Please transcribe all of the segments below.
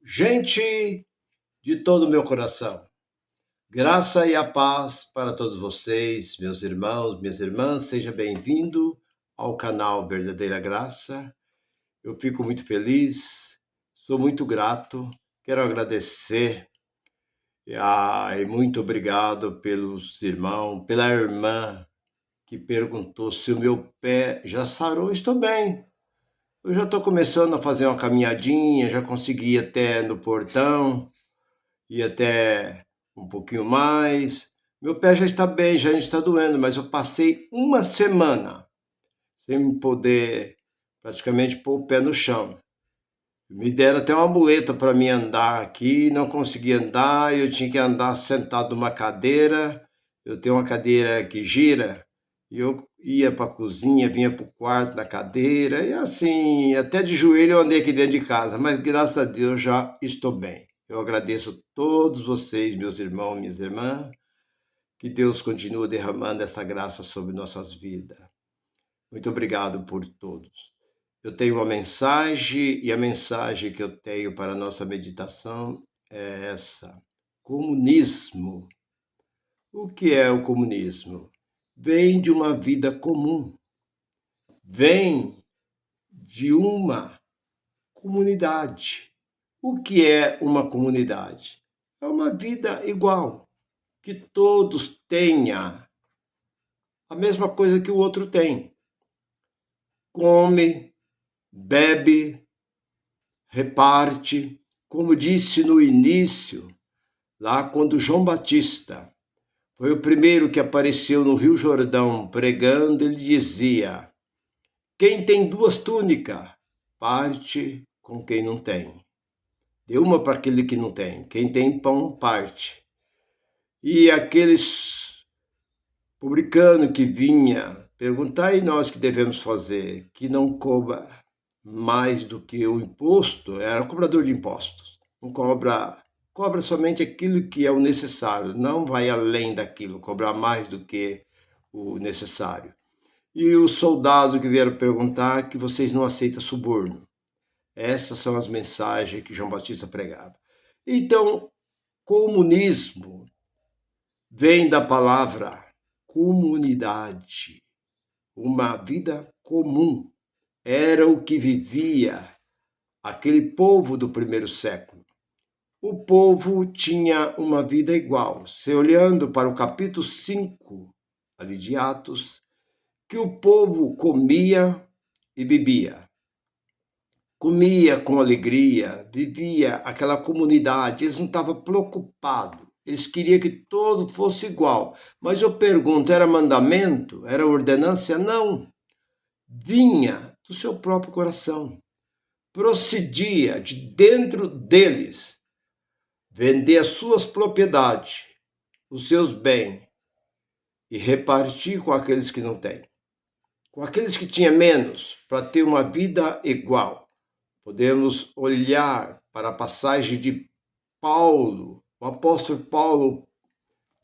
gente de todo o meu coração. Graça e a paz para todos vocês, meus irmãos, minhas irmãs. Seja bem-vindo ao canal Verdadeira Graça. Eu fico muito feliz, sou muito grato. Quero agradecer e muito obrigado pelos irmãos, pela irmã que perguntou se o meu pé já sarou. Estou bem. Eu já estou começando a fazer uma caminhadinha, já consegui ir até no portão, ir até um pouquinho mais. Meu pé já está bem, já não está doendo, mas eu passei uma semana sem poder praticamente pôr o pé no chão. Me deram até uma muleta para mim andar aqui, não conseguia andar, eu tinha que andar sentado numa cadeira. Eu tenho uma cadeira que gira, e eu ia para a cozinha, vinha para o quarto na cadeira, e assim, até de joelho eu andei aqui dentro de casa, mas graças a Deus já estou bem. Eu agradeço a todos vocês, meus irmãos, minhas irmãs, que Deus continue derramando essa graça sobre nossas vidas. Muito obrigado por todos. Eu tenho uma mensagem, e a mensagem que eu tenho para a nossa meditação é essa: comunismo. O que é o comunismo? Vem de uma vida comum, vem de uma comunidade. O que é uma comunidade? É uma vida igual, que todos tenham a mesma coisa que o outro tem. Come, bebe, reparte. Como disse no início, lá quando João Batista foi o primeiro que apareceu no Rio Jordão pregando, ele dizia: quem tem 2 túnicas, parte com quem não tem. Dê uma para aquele que não tem. Quem tem pão, parte. E aqueles publicanos que vinha perguntar, e nós que devemos fazer, que não cobra mais do que o imposto, era cobrador de impostos. Não cobra somente aquilo que é o necessário, não vai além daquilo, cobrar mais do que o necessário. E os soldados que vieram perguntar que vocês não aceitam suborno. Essas são as mensagens que João Batista pregava. Então, comunismo vem da palavra comunidade, uma vida comum. Era o que vivia aquele povo do primeiro século. O povo tinha uma vida igual. Se olhando para o capítulo 5 ali de Atos, que o povo comia e bebia. Comia com alegria, vivia aquela comunidade, eles não estavam preocupados, eles queriam que todo fosse igual. Mas eu pergunto, era mandamento? Era ordenância? Não. Vinha do seu próprio coração. Procedia de dentro deles, vender as suas propriedades, os seus bens, e repartir com aqueles que não têm. Com aqueles que tinham menos, para ter uma vida igual. Podemos olhar para a passagem de Paulo. O apóstolo Paulo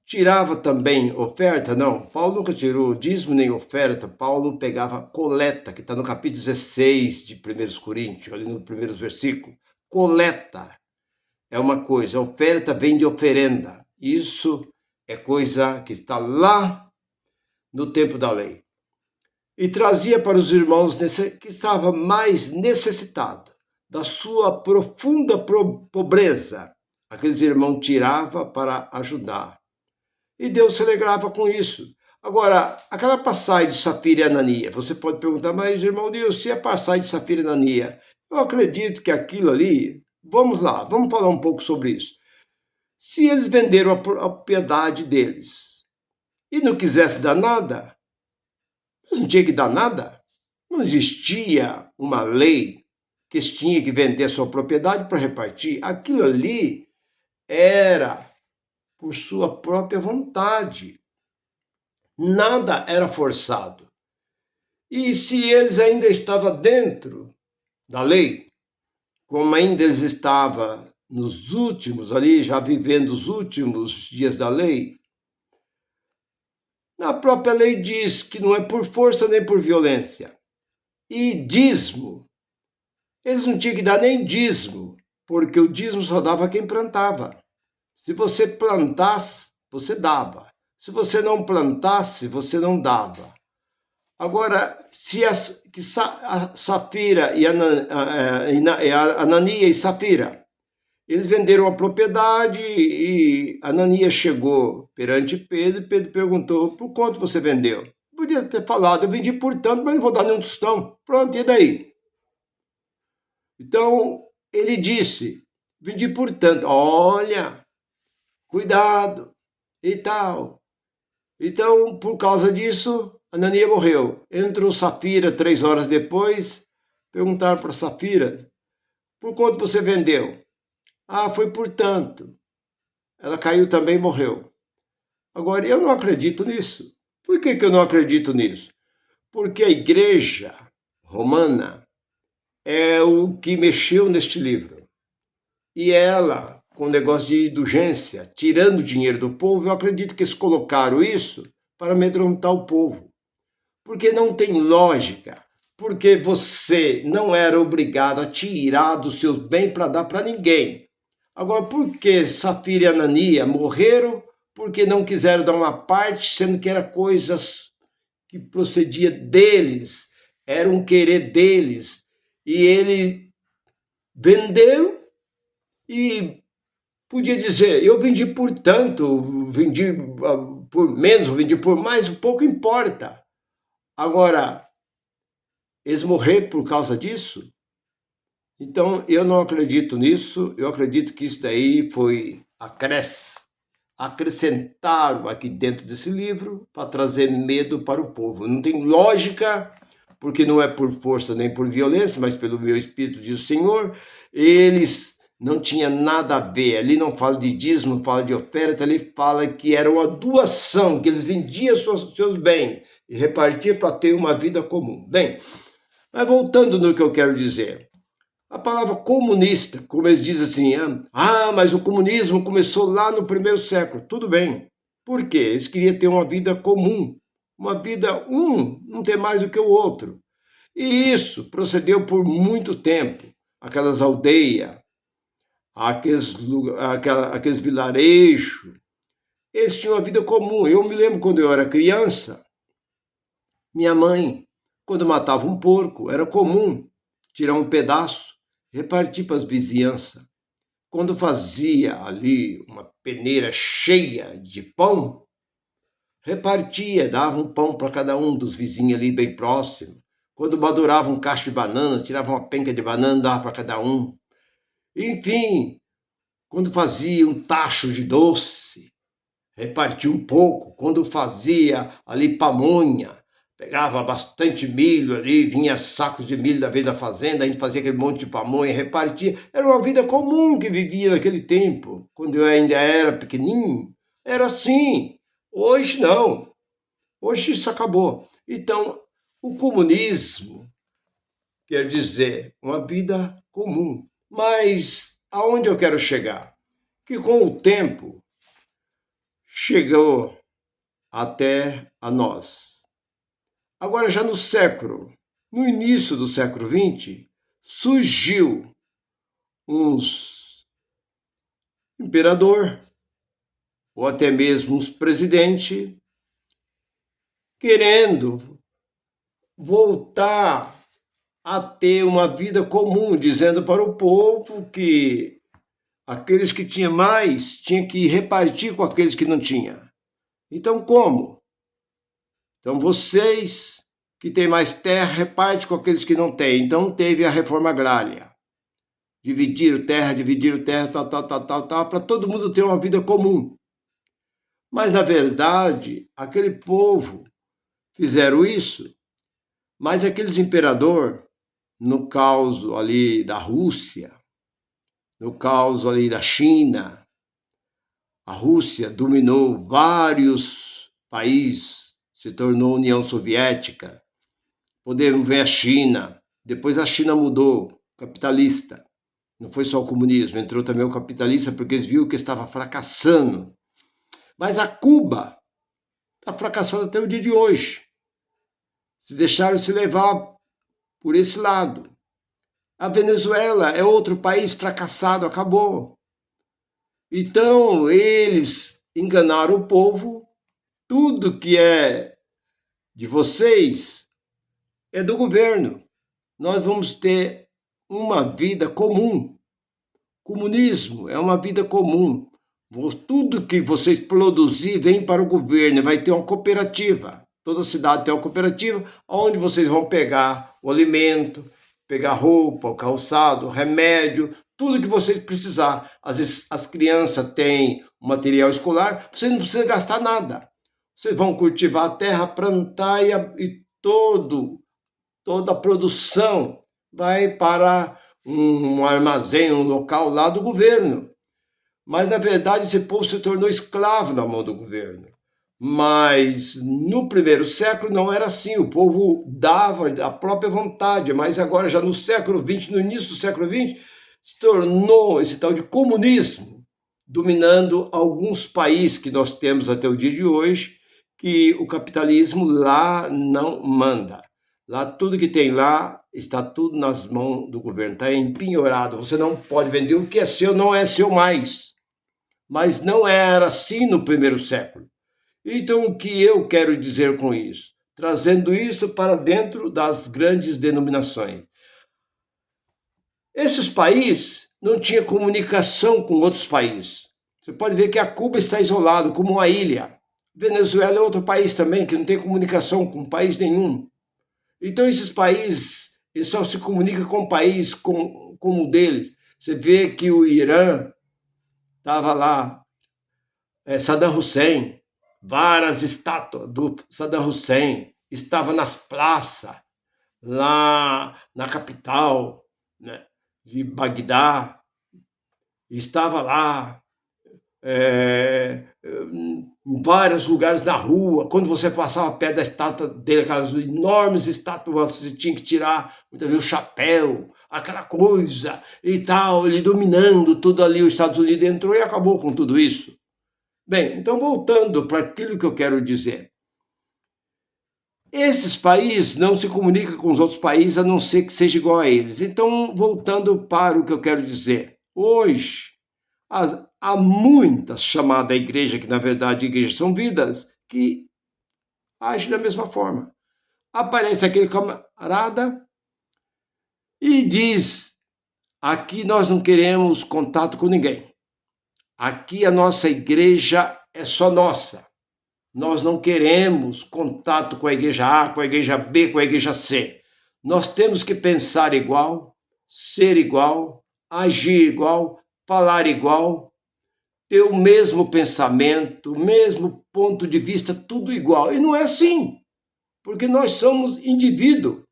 tirava também oferta? Não, Paulo nunca tirou dízimo nem oferta. Paulo pegava coleta, que está no capítulo 16 de 1 Coríntios, ali no primeiro versículo. Coleta é uma coisa, oferta vem de oferenda. Isso é coisa que está lá no tempo da lei. E trazia para os irmãos que estavam mais necessitados da sua profunda pobreza. Aqueles irmãos tiravam para ajudar. E Deus se alegrava com isso. Agora, aquela passagem de Safira e Anania, você pode perguntar, mas irmão Deus, se é passagem de Safira e Anania, eu acredito que aquilo ali, vamos lá, vamos falar um pouco sobre isso. Se eles venderam a propriedade deles e não quisessem dar nada, não tinha que dar nada. Não existia uma lei que eles tinham que vender a sua propriedade para repartir. Aquilo ali era por sua própria vontade. Nada era forçado. E se eles ainda estavam dentro da lei, como ainda eles estavam nos últimos ali, já vivendo os últimos dias da lei, na própria lei diz que não é por força nem por violência. E dízimo, eles não tinham que dar nem dízimo. porque o dízimo só dava quem plantava. Se você plantasse, você dava. Se você não plantasse, você não dava. Agora, se a Safira e Anania e Safira, eles venderam a propriedade e Ananias chegou perante Pedro e Pedro perguntou, por quanto você vendeu? Podia ter falado, eu vendi por tanto, mas não vou dar nenhum tostão. Pronto, e daí? Então, ele disse, vendi por tanto. Olha, cuidado e tal. Então, por causa disso, Anania morreu. Entrou Safira 3 horas depois, perguntaram para Safira, por quanto você vendeu? Ah, foi por tanto. Ela caiu também e morreu. Agora, eu não acredito nisso. Por que eu não acredito nisso? Porque a igreja romana é o que mexeu neste livro. E ela, com o negócio de indulgência, tirando o dinheiro do povo, eu acredito que eles colocaram isso para amedrontar o povo. Porque não tem lógica. Porque você não era obrigado a tirar dos seus bens para dar para ninguém. Agora, por que Safira e Anania morreram? Porque não quiseram dar uma parte, sendo que eram coisas que procedia deles, era um querer deles. E ele vendeu e podia dizer, eu vendi por tanto, vendi por menos, vendi por mais, pouco importa. Agora, eles morreram por causa disso? Então, eu não acredito nisso, eu acredito que isso daí foi acrescentaram aqui dentro desse livro para trazer medo para o povo. Não tem lógica, porque não é por força nem por violência, mas pelo meu espírito, diz o Senhor. Eles não tinham nada a ver. Ali não fala de dízimo, não fala de oferta, ali fala que era uma doação, que eles vendiam seus bens e repartiam para ter uma vida comum. Bem, mas voltando no que eu quero dizer. A palavra comunista, como eles dizem assim, mas o comunismo começou lá no 1º século. Tudo bem. Por quê? Eles queriam ter uma vida comum. Uma vida, não ter mais do que o outro. E isso procedeu por muito tempo. Aquelas aldeias, aqueles vilarejos, eles tinham uma vida comum. Eu me lembro quando eu era criança, minha mãe, quando matava um porco, era comum tirar um pedaço, repartir para as vizinhanças. Quando fazia ali uma peneira cheia de pão, repartia, dava um pão para cada um dos vizinhos ali bem próximo. Quando madurava um cacho de banana, tirava uma penca de banana, dava para cada um. Enfim, quando fazia um tacho de doce, repartia um pouco. Quando fazia ali pamonha, pegava bastante milho ali, vinha sacos de milho da vez da fazenda, a gente fazia aquele monte de pamonha, repartia. Era uma vida comum que vivia naquele tempo, quando eu ainda era pequenininho. Era assim. Hoje não. Hoje isso acabou. Então, o comunismo quer dizer uma vida comum. Mas aonde eu quero chegar? Que com o tempo chegou até a nós. Agora, já no início do século XX, surgiu uns imperador, ou até mesmo uns presidente, querendo voltar a ter uma vida comum, dizendo para o povo que aqueles que tinham mais tinham que repartir com aqueles que não tinham. Então, como? Então, vocês que têm mais terra, repartem com aqueles que não têm. Então, teve a reforma agrária. Dividiram terra, tal, para todo mundo ter uma vida comum. Mas, na verdade, aquele povo fizeram isso, mas aqueles imperadores, no caos ali da Rússia, no caos ali da China, a Rússia dominou vários países, se tornou União Soviética. Podemos ver a China, depois a China mudou, capitalista. Não foi só o comunismo, entrou também o capitalista, porque eles viram que estava fracassando. Mas a Cuba está fracassando até o dia de hoje. Se deixaram se levar por esse lado. A Venezuela é outro país fracassado, acabou. Então, eles enganaram o povo, tudo que é de vocês é do governo. Nós vamos ter uma vida comum. Comunismo é uma vida comum. Tudo que vocês produzirem vem para o governo, vai ter uma cooperativa. Toda cidade tem uma cooperativa, onde vocês vão pegar o alimento, pegar roupa, o calçado, o remédio, tudo que vocês precisar. Às vezes as crianças têm material escolar, vocês não precisam gastar nada. Vocês vão cultivar a terra, plantar e toda a produção vai para um armazém, um local lá do governo. Mas, na verdade, esse povo se tornou escravo na mão do governo. Mas, no primeiro século, não era assim. O povo dava a própria vontade. Mas agora, já no século XX, no início do século XX, se tornou esse tal de comunismo, dominando alguns países que nós temos até o dia de hoje, que o capitalismo lá não manda. Lá, tudo que tem lá, está tudo nas mãos do governo, está empenhorado. Você não pode vender o que é seu, não é seu mais. Mas não era assim no primeiro século. Então, o que eu quero dizer com isso? Trazendo isso para dentro das grandes denominações. Esses países não tinham comunicação com outros países. Você pode ver que a Cuba está isolada, como uma ilha. Venezuela é outro país também, que não tem comunicação com país nenhum. Então, esses países, eles só se comunicam com países como o deles. Você vê que o Irã estava lá, Saddam Hussein, várias estátuas do Saddam Hussein, estava nas praças, lá na capital, né, de Bagdá, estava lá, em vários lugares da rua. Quando você passava perto da estátua dele, aquelas enormes estátuas, você tinha que tirar muitas vezes o chapéu, aquela coisa e tal, ele dominando tudo ali. Os Estados Unidos entrou e acabou com tudo isso. Bem, então voltando para aquilo que eu quero dizer. Esses países não se comunicam com os outros países, a não ser que seja igual a eles. Então, voltando para o que eu quero dizer. Hoje, há muitas chamadas igreja, que na verdade igrejas são vidas, que agem da mesma forma. Aparece aquele camarada e diz: aqui nós não queremos contato com ninguém. Aqui a nossa igreja é só nossa. Nós não queremos contato com a igreja A, com a igreja B, com a igreja C. Nós temos que pensar igual, ser igual, agir igual, falar igual, ter o mesmo pensamento, o mesmo ponto de vista, tudo igual. E não é assim, porque nós somos indivíduos.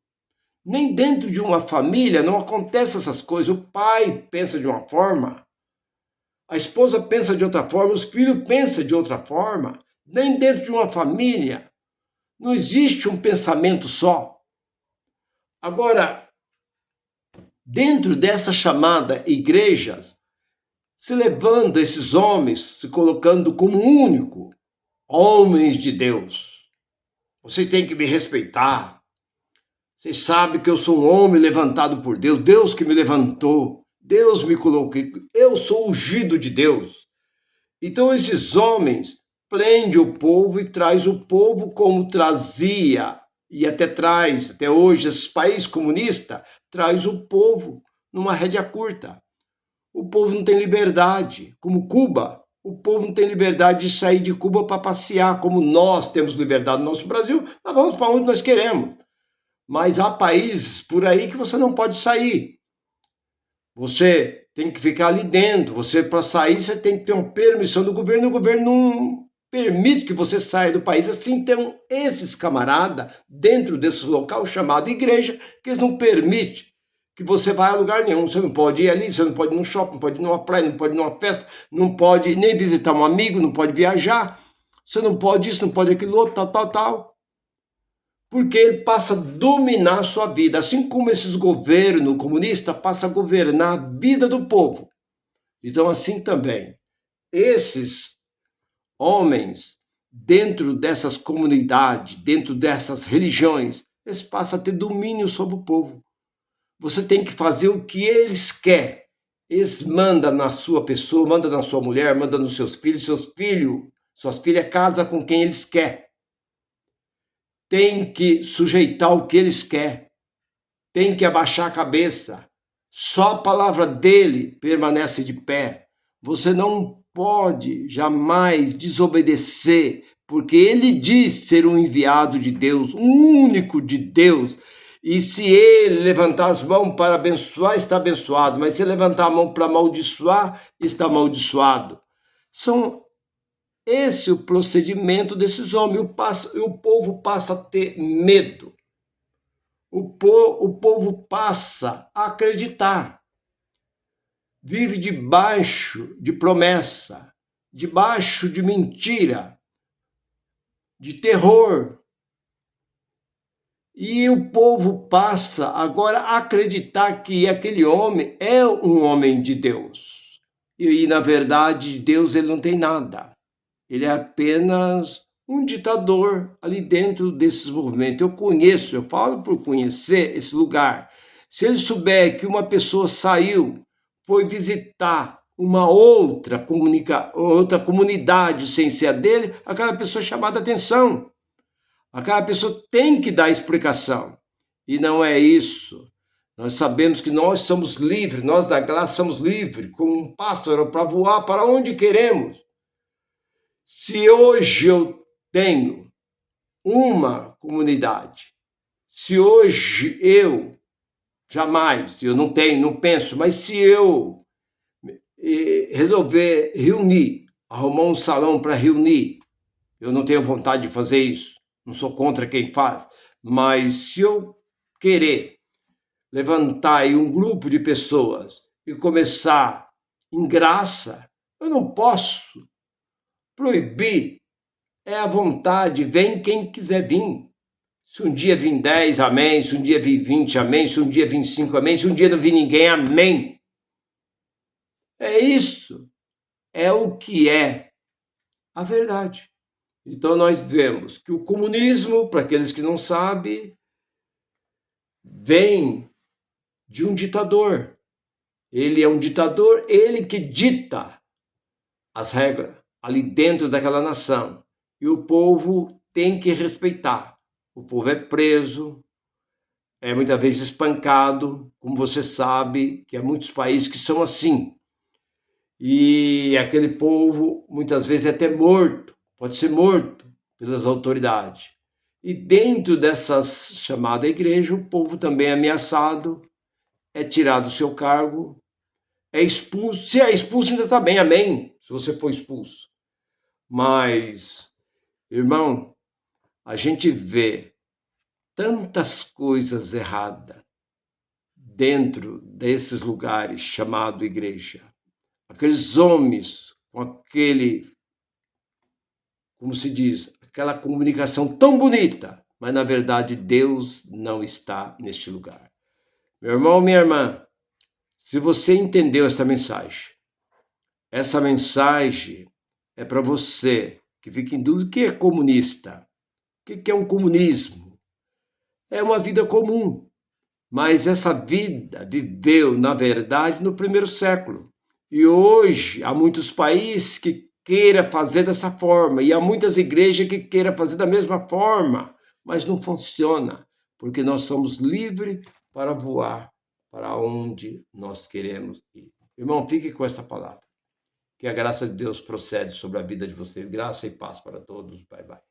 Nem dentro de uma família não acontece essas coisas. O pai pensa de uma forma, a esposa pensa de outra forma, os filhos pensam de outra forma. Nem dentro de uma família não existe um pensamento só. Agora, dentro dessa chamada igrejas, se levando esses homens, se colocando como único, homens de Deus. Vocês têm que me respeitar. Vocês sabem que eu sou um homem levantado por Deus, Deus que me levantou, Deus me colocou, eu sou ungido de Deus. Então esses homens prende o povo e traz o povo como trazia, e até traz, até hoje, esses países comunistas, traz o povo numa rédea curta. O povo não tem liberdade, como Cuba. O povo não tem liberdade de sair de Cuba para passear, como nós temos liberdade no nosso Brasil, nós vamos para onde nós queremos. Mas há países por aí que você não pode sair. Você tem que ficar ali dentro. Você, para sair, você tem que ter uma permissão do governo. O governo não permite que você saia do país. Assim, tem esses camaradas dentro desse local chamado igreja, que eles não permitem que você vá a lugar nenhum. Você não pode ir ali, você não pode ir no shopping, não pode ir numa praia, não pode ir numa festa, não pode nem visitar um amigo, não pode viajar. Você não pode isso, não pode aquilo outro, tal. Porque ele passa a dominar a sua vida, assim como esses governos comunistas passam a governar a vida do povo. Então, assim também, esses homens, dentro dessas comunidades, dentro dessas religiões, eles passam a ter domínio sobre o povo. você tem que fazer o que eles querem. Eles mandam na sua pessoa, mandam na sua mulher, mandam nos seus filhos, suas filhas casam com quem eles querem. Tem que sujeitar o que eles querem. Tem que abaixar a cabeça. Só a palavra dele permanece de pé. Você não pode jamais desobedecer, porque ele diz ser um enviado de Deus, um único de Deus. E se ele levantar as mãos para abençoar, está abençoado. Mas se levantar a mão para amaldiçoar, está amaldiçoado. Esse é o procedimento desses homens. O povo passa a ter medo. O povo passa a acreditar. Vive debaixo de promessa, debaixo de mentira, de terror. E o povo passa agora a acreditar que aquele homem é um homem de Deus. E na verdade, Deus ele não tem nada. Ele é apenas um ditador ali dentro desses movimentos. Eu falo por conhecer esse lugar. Se ele souber que uma pessoa saiu, foi visitar uma outra comunidade sem ser a dele, aquela pessoa é chamada a atenção. Aquela pessoa tem que dar explicação. E não é isso. Nós sabemos que nós somos livres, nós da graça somos livres, como um pássaro para voar para onde queremos. Se hoje eu tenho uma comunidade, se hoje eu não tenho, não penso, mas se eu resolver reunir, arrumar um salão para reunir, eu não tenho vontade de fazer isso, não sou contra quem faz, mas se eu querer levantar aí um grupo de pessoas e começar em graça, eu não posso proibir. É a vontade, vem quem quiser vir. Se um dia vir 10, amém. Se um dia vir 20, amém. Se um dia vir 5, amém. Se um dia não vir ninguém, amém. É isso. É o que é a verdade. Então nós vemos que o comunismo, para aqueles que não sabem, vem de um ditador. Ele é um ditador, ele que dita as regras ali dentro daquela nação. E o povo tem que respeitar. O povo é preso, é muitas vezes espancado, como você sabe, que há muitos países que são assim. E aquele povo, muitas vezes, é até morto, pode ser morto pelas autoridades. E dentro dessas chamada igreja, o povo também é ameaçado, é tirado do seu cargo, é expulso. Se é expulso, ainda está bem, amém, se você for expulso. Mas, irmão, a gente vê tantas coisas erradas dentro desses lugares chamado igreja. Aqueles homens com como se diz, aquela comunicação tão bonita, mas na verdade Deus não está neste lugar. Meu irmão, minha irmã, se você entendeu essa mensagem é para você que fica em dúvida o que é comunista. O que é um comunismo? É uma vida comum, mas essa vida viveu, na verdade, no primeiro século. E hoje há muitos países que queiram fazer dessa forma, e há muitas igrejas que queiram fazer da mesma forma, mas não funciona, porque nós somos livres para voar para onde nós queremos ir. Irmão, fique com esta palavra. Que a graça de Deus procede sobre a vida de vocês. Graça e paz para todos. Bye, bye.